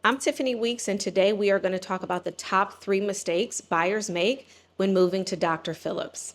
I'm Tiffany Weeks, and today we are going to talk about the top 3 mistakes buyers make when moving to Dr. Phillips.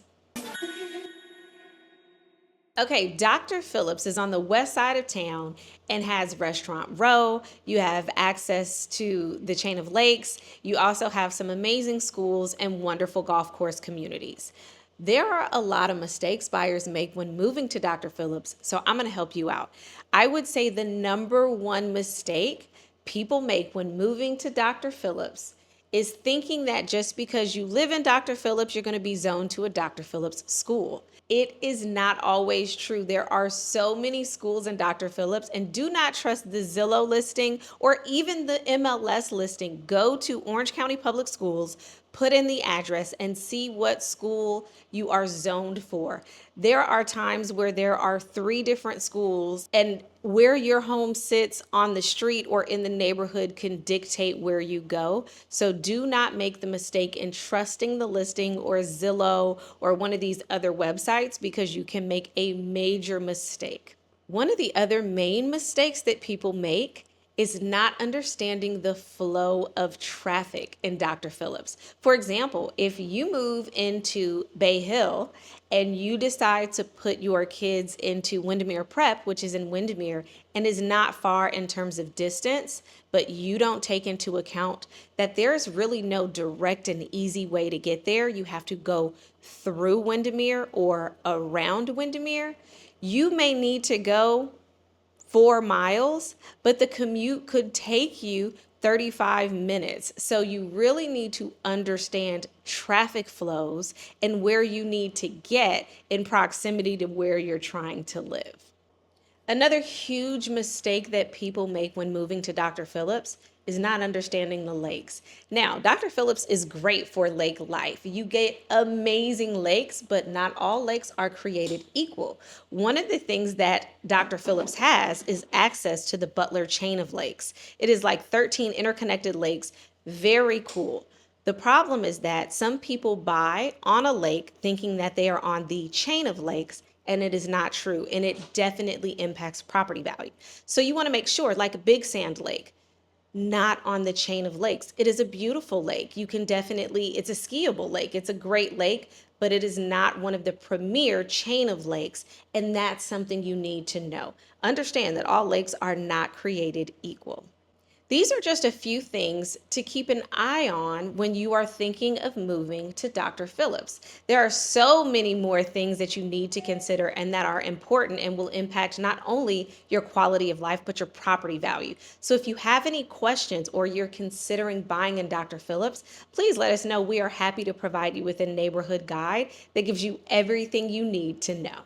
Okay, Dr. Phillips is on the west side of town and has Restaurant Row. You have access to the chain of lakes. You also have some amazing schools and wonderful golf course communities. There are a lot of mistakes buyers make when moving to Dr. Phillips, so I'm going to help you out. I would say the number one mistake people make when moving to Dr. Phillips is thinking that just because you live in Dr. Phillips, you're going to be zoned to a Dr. Phillips school. It is not always true. There are so many schools in Dr. Phillips, and do not trust the Zillow listing or even the MLS listing. Go to Orange County Public Schools, put in the address, and see what school you are zoned for. There are times where there are 3 different schools, and where your home sits on the street or in the neighborhood can dictate where you go. So do not make the mistake in trusting the listing or Zillow or one of these other websites, because you can make a major mistake. One of the other main mistakes that people make is not understanding the flow of traffic in Dr. Phillips. For example, if you move into Bay Hill and you decide to put your kids into Windermere Prep, which is in Windermere and is not far in terms of distance, but you don't take into account that there's really no direct and easy way to get there. You have to go through Windermere or around Windermere. You may need to go 4 miles, but the commute could take you 35 minutes. So you really need to understand traffic flows and where you need to get in proximity to where you're trying to live. Another huge mistake that people make when moving to Dr. Phillips is not understanding the lakes. Now, Dr. Phillips is great for lake life. You get amazing lakes, but not all lakes are created equal. One of the things that Dr. Phillips has is access to the Butler chain of lakes. It is like 13 interconnected lakes, very cool. The problem is that some people buy on a lake thinking that they are on the chain of lakes, and it is not true, and it definitely impacts property value. So you want to make sure, like a Big Sand Lake, not on the chain of lakes. It is a beautiful lake. You can definitely, it's a skiable lake. It's a great lake, but it is not one of the premier chain of lakes, and that's something you need to know. Understand that all lakes are not created equal. These are just a few things to keep an eye on when you are thinking of moving to Dr. Phillips. There are so many more things that you need to consider and that are important and will impact not only your quality of life, but your property value. So if you have any questions or you're considering buying in Dr. Phillips, please let us know. We are happy to provide you with a neighborhood guide that gives you everything you need to know.